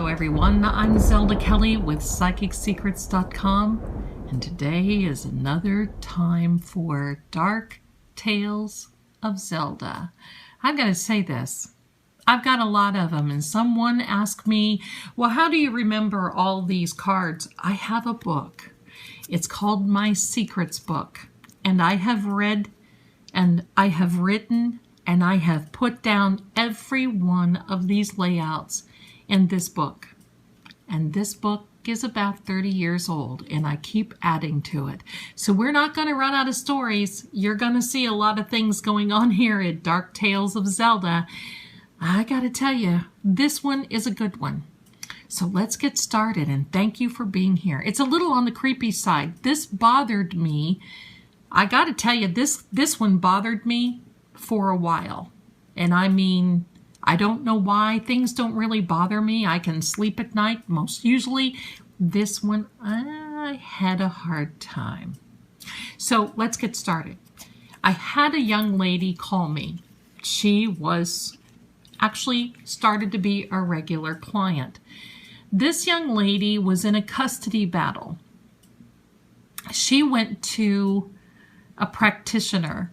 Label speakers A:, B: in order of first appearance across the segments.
A: everyone, I'm Zelda Kelly with PsychicSecrets.com, and today is another time for Dark Tales of Zelda. I've got to say this, I've got a lot of them, and someone asked me, well, how do you remember all these cards? I have a book. It's called My Secrets Book, and I have read, and I have written, and I have put down every one of these layouts in this book. And this book is about 30 years old, and I keep adding to it. So we're not going to run out of stories. You're going to see a lot of things going on here at Dark Tales of Zelda. I got to tell you, this one is a good one. So let's get started, and thank you for being here. It's a little on the creepy side. This bothered me. I got to tell you, this one bothered me for a while. And I mean, I don't know why. Things don't really bother me. I can sleep at night most usually. This one, I had a hard time. So let's get started. I had a young lady call me. She was actually started to be a regular client. This young lady was in a custody battle. She went to a practitioner,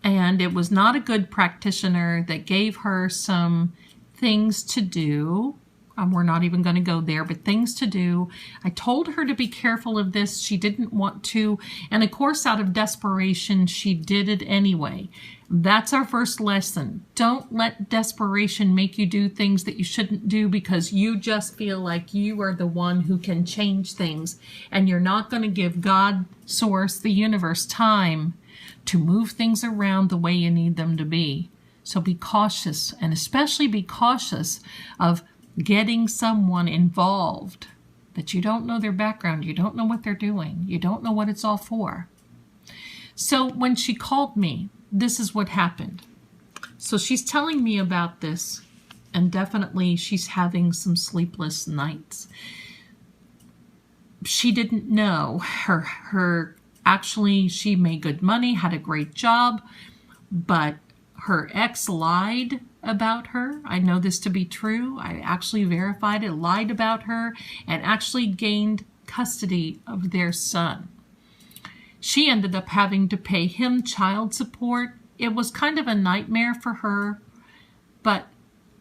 A: and it was not a good practitioner that gave her some things to do. We're not even going to go there, but things to do. I told her to be careful of this. She didn't want to. And of course, out of desperation, she did it anyway. That's our first lesson. Don't let desperation make you do things that you shouldn't do because you just feel like you are the one who can change things. And you're not going to give God, Source, the universe, time to move things around the way you need them to be. So be cautious, and especially be cautious of getting someone involved that you don't know their background, you don't know what they're doing, you don't know what it's all for. So when she called me, this is what happened. So she's telling me about this, and definitely she's having some sleepless nights. She didn't know actually, she made good money, had a great job, but her ex lied about her. I know this to be true. I actually verified it, lied about her, and actually gained custody of their son. She ended up having to pay him child support. It was kind of a nightmare for her, but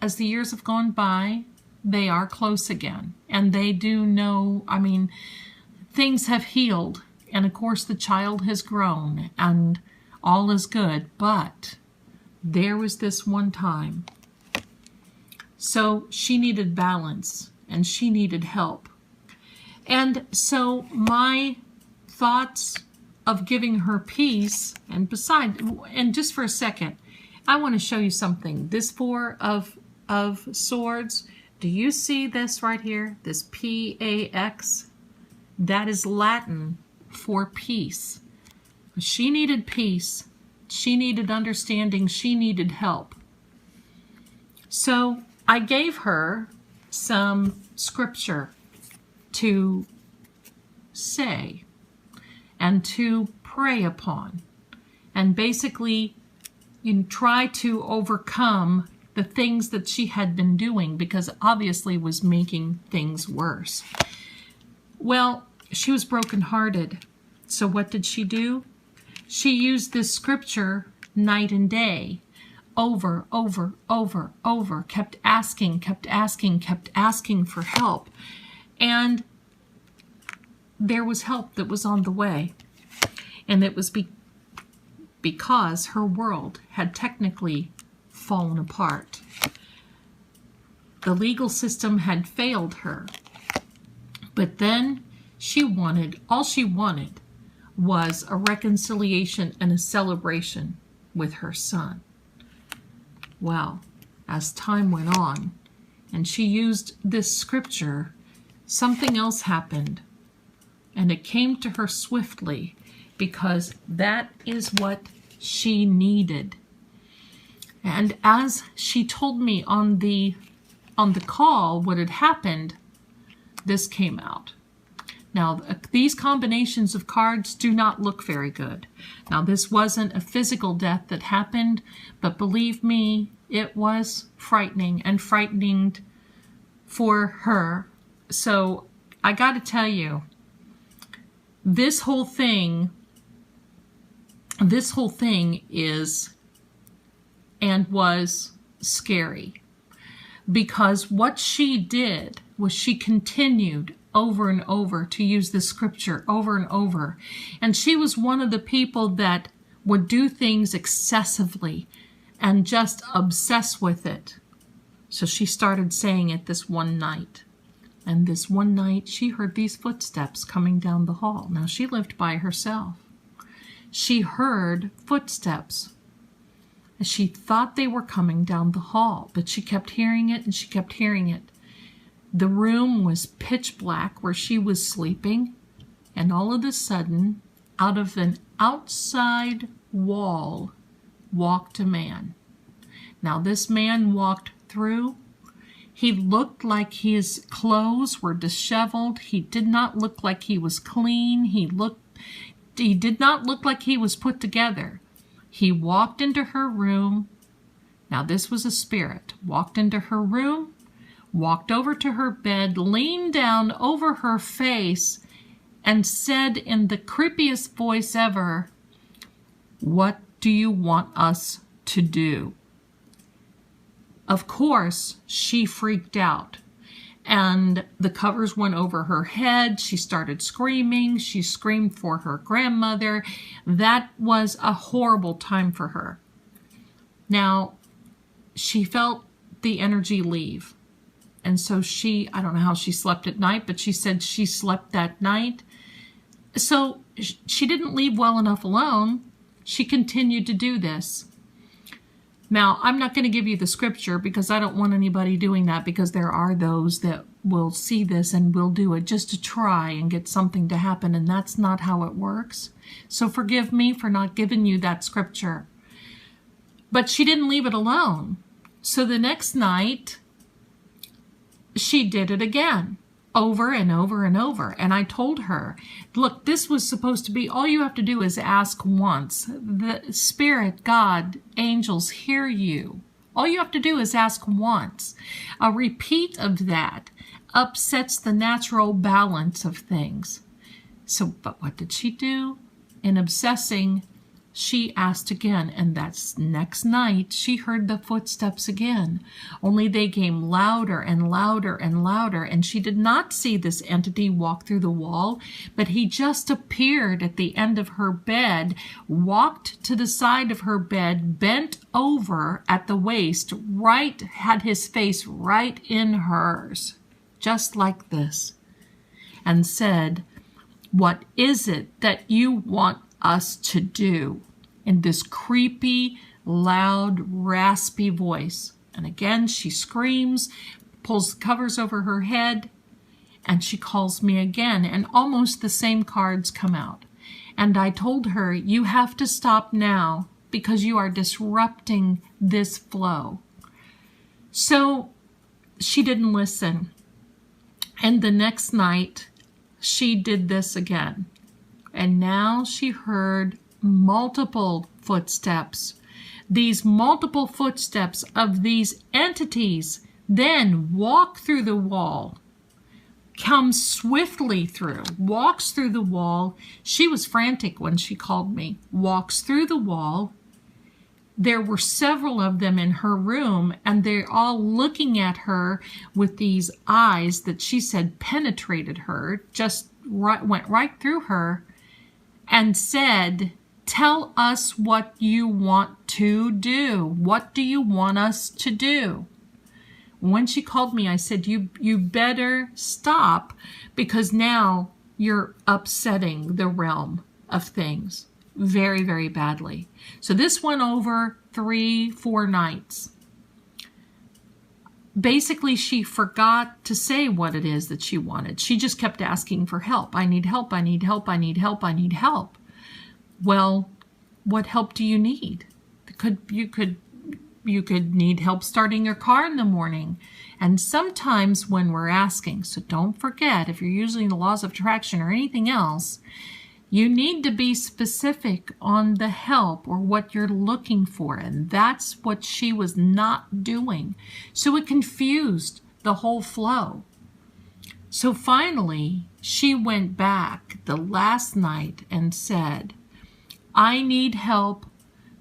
A: as the years have gone by, they are close again, and they do know, I mean, things have healed. And of course, the child has grown and all is good. But there was this one time. So she needed balance and she needed help. And so my thoughts of giving her peace, and besides, and just for a second, I want to show you something. This Four of Swords, do you see this right here? This P-A-X? That is Latin for peace. She needed peace. She needed understanding. She needed help. So I gave her some scripture to say and to pray upon. And basically, you try to overcome the things that she had been doing because obviously was making things worse. Well, she was brokenhearted. So what did she do? She used this scripture night and day, over, kept asking for help. And there was help that was on the way. And it was because her world had technically fallen apart. The legal system had failed her. But then all she wanted was a reconciliation and a celebration with her son. Well, as time went on and she used this scripture, something else happened. And it came to her swiftly because that is what she needed. And as she told me on the call what had happened, this came out. Now, these combinations of cards do not look very good. Now, this wasn't a physical death that happened, but believe me, it was frightening, and frightening for her. So I got to tell you, this whole thing is and was scary, because what she did was she continued over and over to use this scripture over and over. And she was one of the people that would do things excessively and just obsess with it. So she started saying it this one night. And this one night she heard these footsteps coming down the hall. Now she lived by herself. She heard footsteps. And she thought they were coming down the hall, but she kept hearing it and she kept hearing it. The room was pitch black where she was sleeping, and all of a sudden, out of an outside wall, walked a man. Now this man walked through. He looked like his clothes were disheveled. He did not look like he was clean. He did not look like he was put together. He walked into her room. Now this was a spirit. Walked into her room, walked over to her bed, leaned down over her face, and said in the creepiest voice ever, "What do you want us to do?" Of course, she freaked out, and the covers went over her head. She started screaming. She screamed for her grandmother. That was a horrible time for her. Now, she felt the energy leave. And so I don't know how she slept at night, but she said she slept that night. So she didn't leave well enough alone. She continued to do this. Now, I'm not going to give you the scripture because I don't want anybody doing that, because there are those that will see this and will do it just to try and get something to happen, and that's not how it works. So forgive me for not giving you that scripture. But she didn't leave it alone. So the next night, she did it again, over and over and over. And I told her, look, this was supposed to be, all you have to do is ask once. The Spirit, God, angels hear you. All you have to do is ask once. A repeat of that upsets the natural balance of things. So, but what did she do? In obsessing, she asked again, and that's next night she heard the footsteps again, only they came louder and louder and louder, and she did not see this entity walk through the wall, but he just appeared at the end of her bed, walked to the side of her bed, bent over at the waist, had his face right in hers, just like this, and said, "What is it that you want us to do?" in this creepy, loud, raspy voice. And again, she screams, pulls the covers over her head, and she calls me again, and almost the same cards come out. And I told her, you have to stop now because you are disrupting this flow. So she didn't listen. And the next night, she did this again. And now she heard multiple footsteps. These multiple footsteps of these entities then walk through the wall, come swiftly through, walks through the wall. She was frantic when she called me. Walks through the wall. There were several of them in her room, and they're all looking at her with these eyes that she said penetrated her, just went right through her, and said, "Tell us what you want to do. What do you want us to do?" When she called me, I said, you better stop, because now you're upsetting the realm of things very, very badly. So this went over 3-4 nights. Basically, she forgot to say what it is that she wanted. She just kept asking for help. I need help, I need help, I need help, I need help. Well, what help do you need? You could need help starting your car in the morning. And sometimes when we're asking, so don't forget, if you're using the laws of attraction or anything else, you need to be specific on the help or what you're looking for. And that's what she was not doing. So it confused the whole flow. So finally, she went back the last night and said, I need help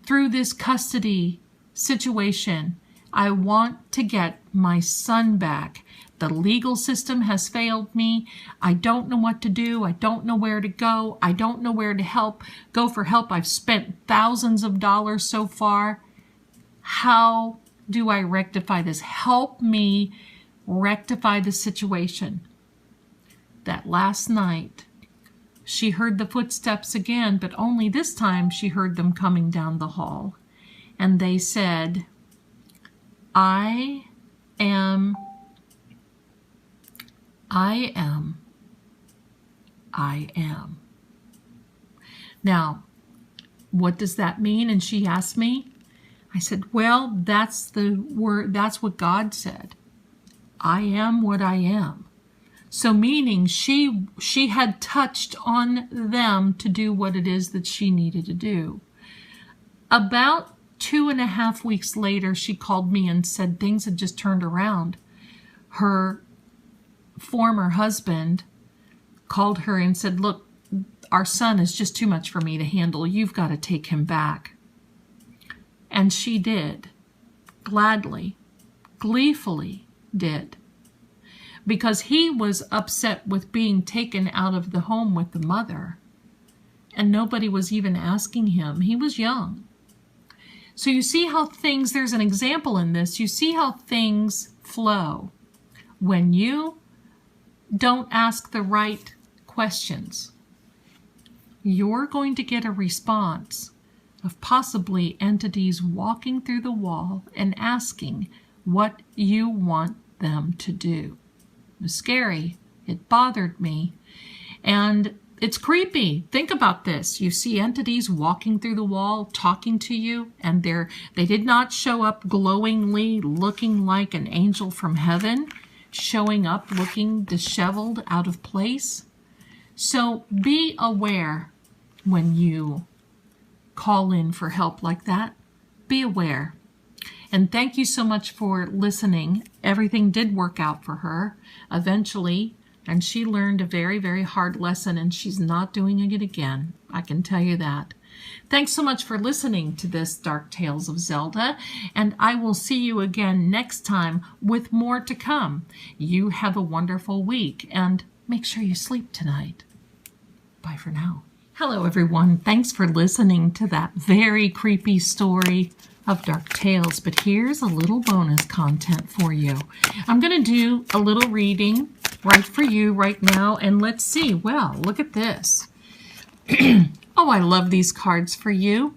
A: through this custody situation. I want to get my son back. The legal system has failed me. I don't know what to do. I don't know where to go. I don't know where to go for help. I've spent thousands of dollars so far. How do I rectify this? Help me rectify the situation. That last night, she heard the footsteps again, but only this time she heard them coming down the hall. And they said, I am. Now, what does that mean? And she asked me. I said, well, that's the word, that's what God said. I am what I am. So meaning she had touched on them to do what it is that she needed to do. About 2.5 weeks later, she called me and said things had just turned around. Her former husband called her and said, look, our son is just too much for me to handle. You've got to take him back. And she did, gladly, gleefully did. Because he was upset with being taken out of the home with the mother. And nobody was even asking him. He was young. So you see how things, there's an example in this, you see how things flow. When you don't ask the right questions, you're going to get a response of possibly entities walking through the wall and asking what you want them to do. It was scary. It bothered me. And it's creepy. Think about this. You see entities walking through the wall, talking to you, and they did not show up glowingly, looking like an angel from heaven, showing up looking disheveled, out of place. So be aware when you call in for help like that. Be aware. And thank you so much for listening. Everything did work out for her eventually, and she learned a very, very hard lesson, and she's not doing it again. I can tell you that. Thanks so much for listening to this Dark Tales of Zelda, and I will see you again next time with more to come. You have a wonderful week, and make sure you sleep tonight. Bye for now. Hello, everyone. Thanks for listening to that very creepy story of Dark Tales, but here's a little bonus content for you. I'm going to do a little reading right for you right now, and let's see. Well, look at this. Oh, I love these cards for you.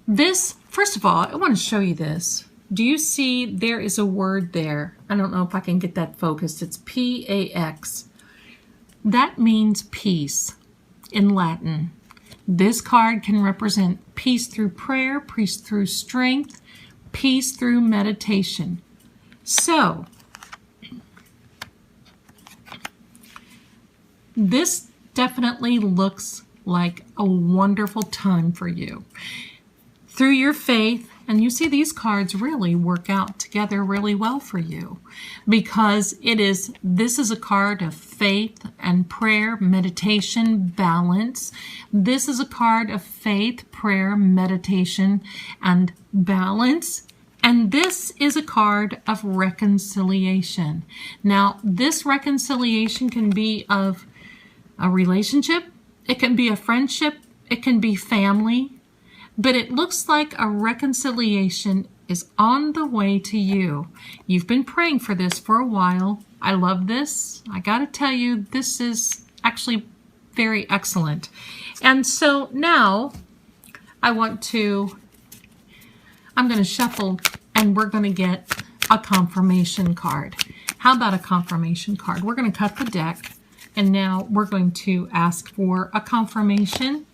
A: This, first of all, I want to show you this. Do you see there is a word there? I don't know if I can get that focused. It's P-A-X. That means peace in Latin. This card can represent peace through prayer, peace through strength, peace through meditation. So, this definitely looks like a wonderful time for you. Through your faith, and you see these cards really work out together really well for you, because this is a card of faith and prayer, meditation, balance. This is a card of faith, prayer, meditation, and balance. And this is a card of reconciliation. Now, this reconciliation can be of a relationship, it can be a friendship, it can be family, but it looks like a reconciliation is on the way to you. You've been praying for this for a while. I love this. I got to tell you, this is actually very excellent. And so now I'm going to shuffle, and we're going to get a confirmation card. How about a confirmation card? We're going to cut the deck, and now we're going to ask for a confirmation.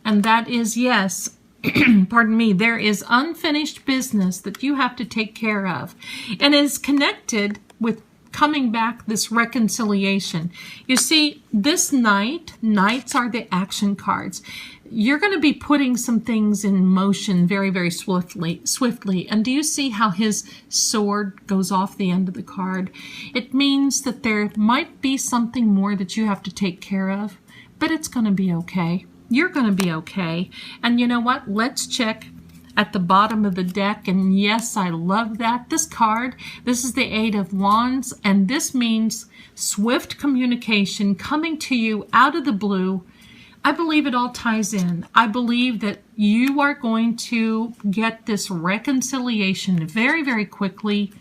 A: And that is, yes, pardon me, there is unfinished business that you have to take care of. And is connected with coming back, this reconciliation. You see, this knights are the action cards. you're going to be putting some things in motion very, very swiftly. And do you see how his sword goes off the end of the card? It means that there might be something more that you have to take care of, but it's going to be okay. You're going to be okay. And you know what? Let's check at the bottom of the deck. And yes, I love that. This card, this is the Eight of Wands, and this means swift communication coming to you out of the blue. I believe it all ties in. I believe that you are going to get this reconciliation very, very quickly,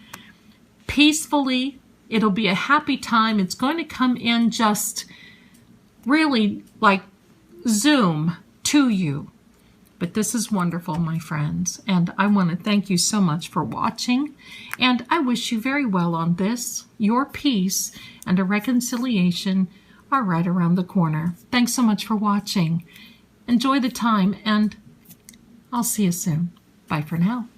A: peacefully. It'll be a happy time. It's going to come in just really like Zoom to you. But this is wonderful, my friends. And I want to thank you so much for watching. And I wish you very well on this. Your peace and a reconciliation are right around the corner. Thanks so much for watching. Enjoy the time, and I'll see you soon. Bye for now.